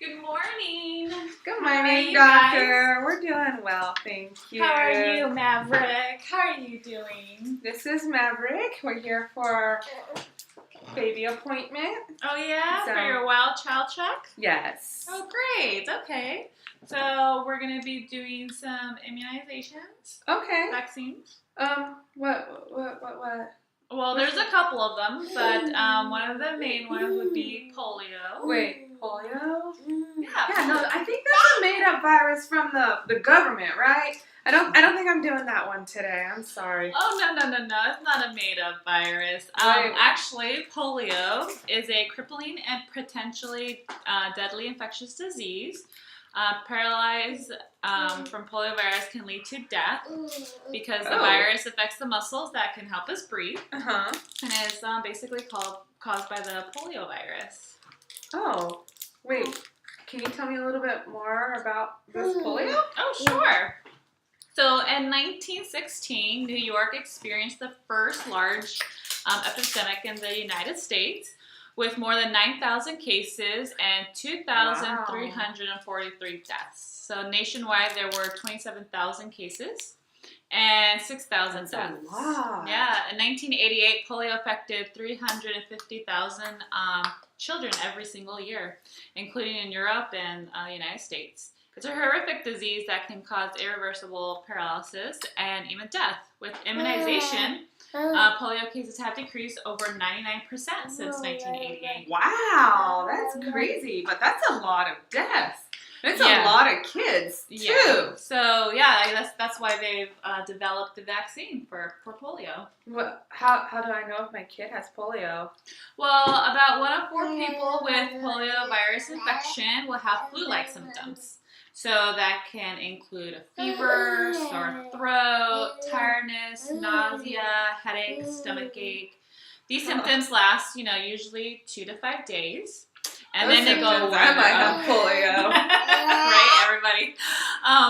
Good morning. Good morning, Doctor. We're doing well, thank you. How are you, Maverick? How are you doing? This is Maverick. We're here for our baby appointment. Oh, yeah? For your wild child check? Yes. Oh, great. Okay. So we're going to be doing some immunizations. Okay. Vaccines. What? Well, there's a couple of them, but one of the main ones would be polio. Wait, polio? Yeah. Yeah, no, I think that's a made-up virus from the government, right? I don't think I'm doing that one today. I'm sorry. Oh, no. It's not a made-up virus. Right. Actually, polio is a crippling and potentially deadly infectious disease. Paralyzed from poliovirus can lead to death because the virus affects the muscles that can help us breathe. Uh-huh. And it's basically caused by the poliovirus. Oh, wait. Can you tell me a little bit more about this polio? Oh, sure. So in 1916, New York experienced the first large epidemic in the United States with more than 9,000 cases and 2,343 deaths. So nationwide, there were 27,000 cases and 6,000 deaths. That's a lot. Yeah, in 1988, polio affected 350,000 children every single year, including in Europe and the United States. It's a horrific disease that can cause irreversible paralysis and even death. With immunization, polio cases have decreased over 99% since 1988. Wow, that's crazy, but that's a lot of deaths. It's a lot of kids, too. Yeah. So, yeah, that's why they've developed the vaccine for polio. How do I know if my kid has polio? Well, about 1 in 4 people with poliovirus infection will have flu-like symptoms. So that can include a fever, sore throat, tiredness, nausea, headache, stomachache. These symptoms last, usually 2 to 5 days. And then they go away. I might have polio. Right, everybody.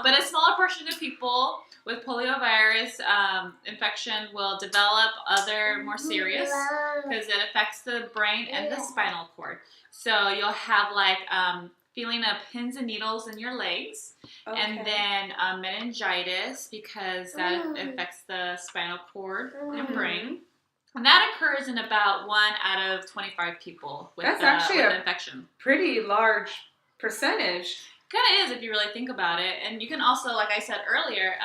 But a smaller portion of people with poliovirus infection will develop other more serious because it affects the brain and the spinal cord. So you'll have feeling of pins and needles in your legs, and then meningitis because that affects the spinal cord and brain. And that occurs in about 1 out of 25 people with an infection. Pretty large percentage. Kind of is if you really think about it. And you can also, like I said earlier,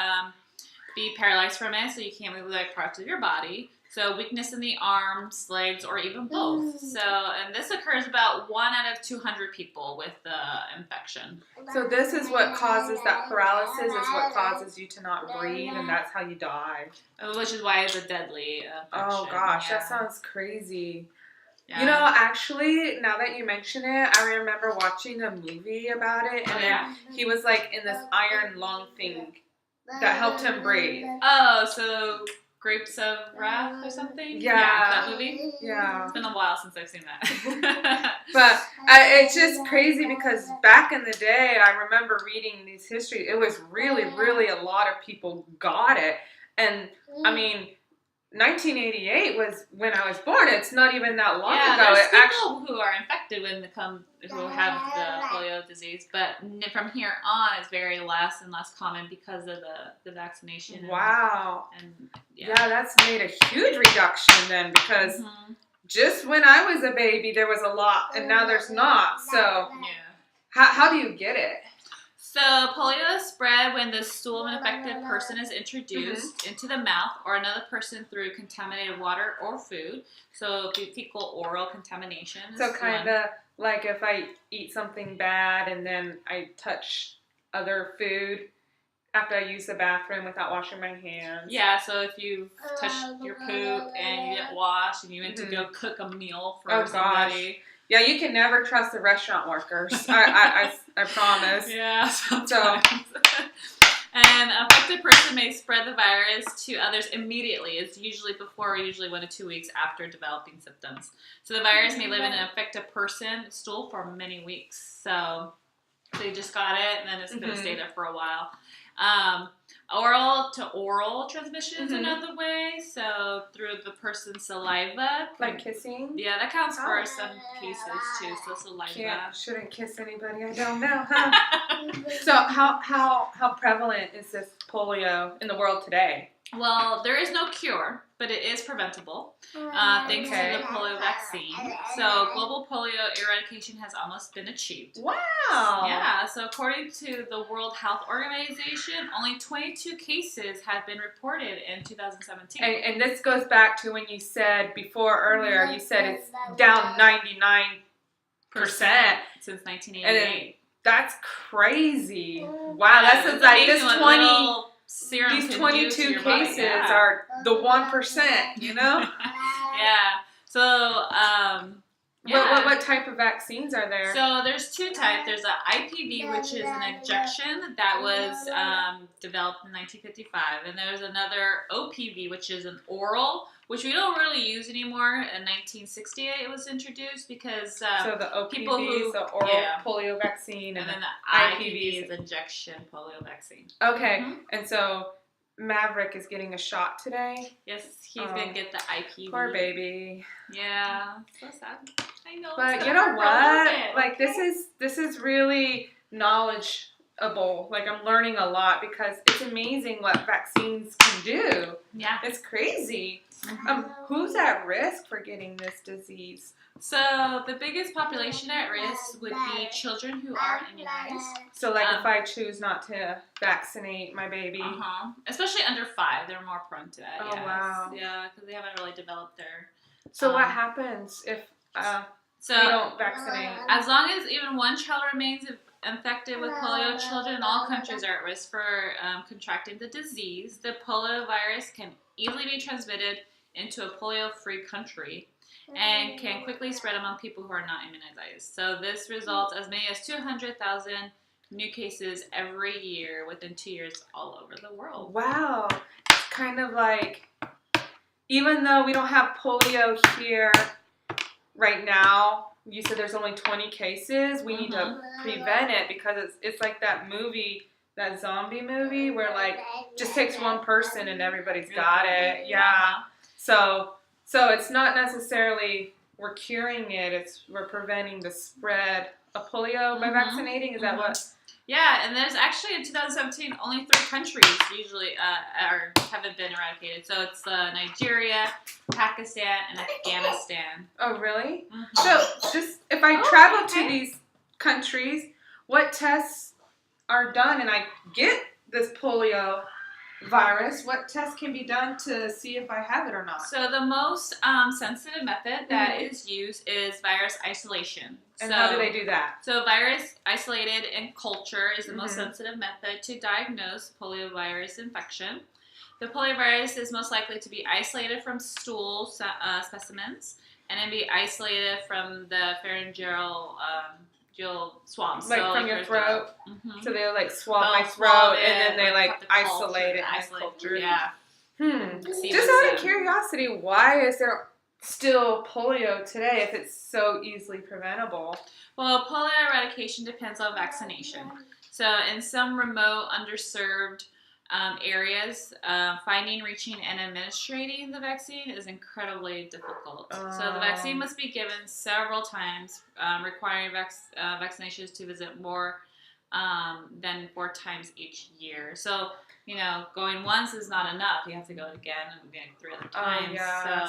be paralyzed from it, so you can't move parts of your body. So weakness in the arms, legs, or even both. And this occurs about 1 out of 200 people with the infection. So this is what causes that paralysis, is what causes you to not breathe, and that's how you die. Which is why it's a deadly infection. Oh gosh, that sounds crazy. Yeah. Actually, now that you mention it, I remember watching a movie about it, and then he was in this iron lung thing that helped him breathe. Oh, so Grapes of Wrath or something? Yeah. That movie? Yeah. It's been a while since I've seen that. But it's just crazy because back in the day, I remember reading these histories. It was really, really a lot of people got it. And, 1988 was when I was born. It's not even that long ago. There's people who are infected who have the polio disease, but from here on, it's very less and less common because of the vaccination. Wow. And that's made a huge reduction then, because just when I was a baby, there was a lot, and now there's not. So how do you get it? So polio is spread when the stool of an infected person is introduced into the mouth or another person through contaminated water or food. So fecal oral contamination. So kind of like if I eat something bad and then I touch other food after I use the bathroom without washing my hands. Yeah, so if you touch your poop and you get washed and you went to go cook a meal for somebody. Gosh. Yeah, you can never trust the restaurant workers. I promise. Yeah, sometimes. And an affected person may spread the virus to others immediately. It's usually 1 to 2 weeks after developing symptoms. So the virus may live in an affected person's stool for many weeks. So they just got it, and then it's going to stay there for a while. Oral to oral transmission is another way. So through the person's saliva. Like kissing? Yeah, that counts for some cases too. So saliva. Shouldn't kiss anybody I don't know, huh? So how prevalent is this polio in the world today? Well, there is no cure, but it is preventable thanks to the polio vaccine. So global polio eradication has almost been achieved. Wow! Yeah, so according to the World Health Organization, only 22 cases have been reported in 2017. And this goes back to when you said earlier, you said it's down 99% since 1988. That's crazy. Wow, that's like this 20... These 22 cases are the 1%, you know? Yeah. So, What type of vaccines are there? So there's two types. There's an IPV, which is an injection that was developed in 1955. And there's another OPV, which is an oral, which we don't really use anymore. In 1968 it was introduced because so the OPV is the oral polio vaccine. And then the IPV is injection polio vaccine. Okay. Mm-hmm. And so Maverick is getting a shot today? Yes, he's going to get the IPV. Poor baby. Yeah. So sad. I know. But you know what? Like this is really knowledgeable. Like I'm learning a lot because it's amazing what vaccines can do. Yeah. It's crazy. Mm-hmm. Who's at risk for getting this disease? So the biggest population at risk would be children who aren't immunized. So like if I choose not to vaccinate my baby. Especially under 5, they're more prone to that. Oh, wow. Yeah, because they haven't really developed their... So what happens if we don't vaccinate? As long as even one child remains infected with polio, children in all countries are at risk for contracting the disease. The polio virus can easily be transmitted into a polio-free country and can quickly spread among people who are not immunized. So this results as many as 200,000 new cases every year within 2 years all over the world. Wow. It's kind of like, even though we don't have polio here right now, you said there's only 20 cases, we need to prevent it because it's like that movie, that zombie movie where like just takes one person and everybody's got it. Yeah. So it's not necessarily we're curing it, we're preventing the spread of polio by vaccinating. Is that what? Yeah, and there's actually in 2017 only 3 countries usually haven't been eradicated. So it's Nigeria, Pakistan, and Afghanistan. Oh, really? So just if I travel to these countries, what tests are done and I get this polio virus, what tests can be done to see if I have it or not? So the most sensitive method that is used is virus isolation. And how do they do that? So virus isolated in culture is the most sensitive method to diagnose poliovirus infection. The poliovirus is most likely to be isolated from stool specimens and then be isolated from the pharyngeal swabs. Like from your throat? So they like swab my throat and then they like isolate it and culture. Yeah. Just out of curiosity, why is there still polio today if it's so easily preventable? Well, polio eradication depends on vaccination. So in some remote, underserved areas, finding, reaching, and administrating the vaccine is incredibly difficult. So the vaccine must be given several times, requiring vaccinations to visit more than 4 times each year. So, going once is not enough. You have to go again and again 3 other times.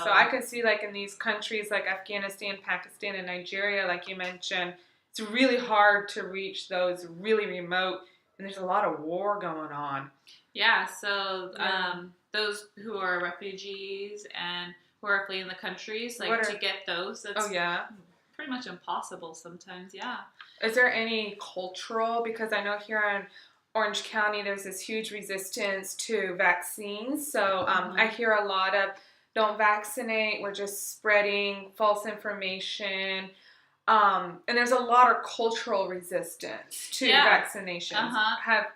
So I can see like in these countries like Afghanistan, Pakistan, and Nigeria, like you mentioned, it's really hard to reach those really remote, and there's a lot of war going on. Yeah, so those who are refugees and who are fleeing the countries, to get those, that's pretty much impossible sometimes, Is there any cultural, because I know here in Orange County there's this huge resistance to vaccines, so I hear a lot of don't vaccinate, we're just spreading false information. And there's a lot of cultural resistance to vaccinations.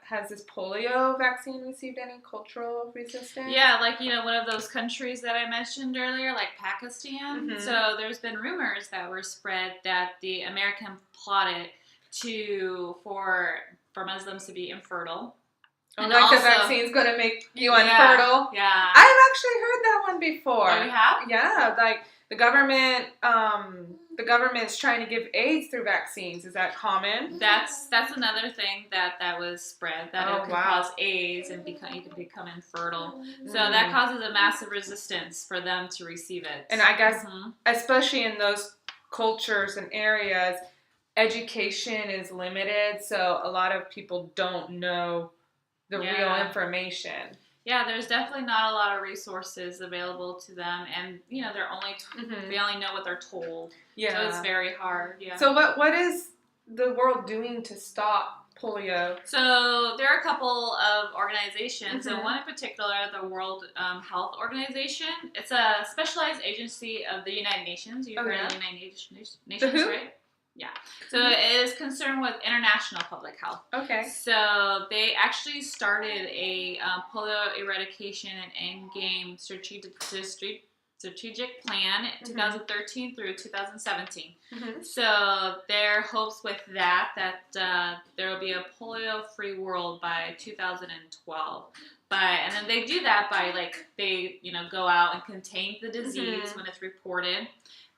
Has this polio vaccine received any cultural resistance? Yeah, like, one of those countries that I mentioned earlier, like Pakistan. So there's been rumors that were spread that the American plotted for Muslims to be infertile And like also, the vaccine's going to make you infertile. Yeah. I've actually heard that one before. Oh, you have? Yeah, like the government is trying to give AIDS through vaccines. Is that common? That's another thing that was spread, that it could cause AIDS and you could become infertile. So that causes a massive resistance for them to receive it. And I guess, especially in those cultures and areas, education is limited, so a lot of people don't know the real information. Yeah, there's definitely not a lot of resources available to them, and they're only they only know what they're told. Yeah, so it's very hard. Yeah. So what is the world doing to stop polio? So there are a couple of organizations, and one in particular, the World Health Organization. It's a specialized agency of the United Nations. You've heard of the United Nations, right? Yeah. So it is concerned with international public health. Okay. So they actually started a polio eradication and endgame strategic plan in 2013 through 2017. So their hopes with that there will be a polio-free world by 2012. And then they do that by they go out and contain the disease when it's reported.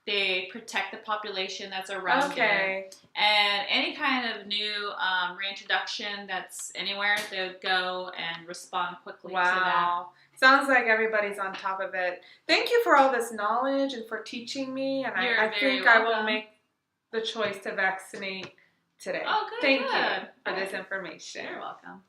They protect the population that's around it. And any kind of new reintroduction that's anywhere, they would go and respond quickly to that. Sounds like everybody's on top of it. Thank you for all this knowledge and for teaching me. And I think I will make the choice to vaccinate today. Oh, good. Thank you for this information. You're welcome.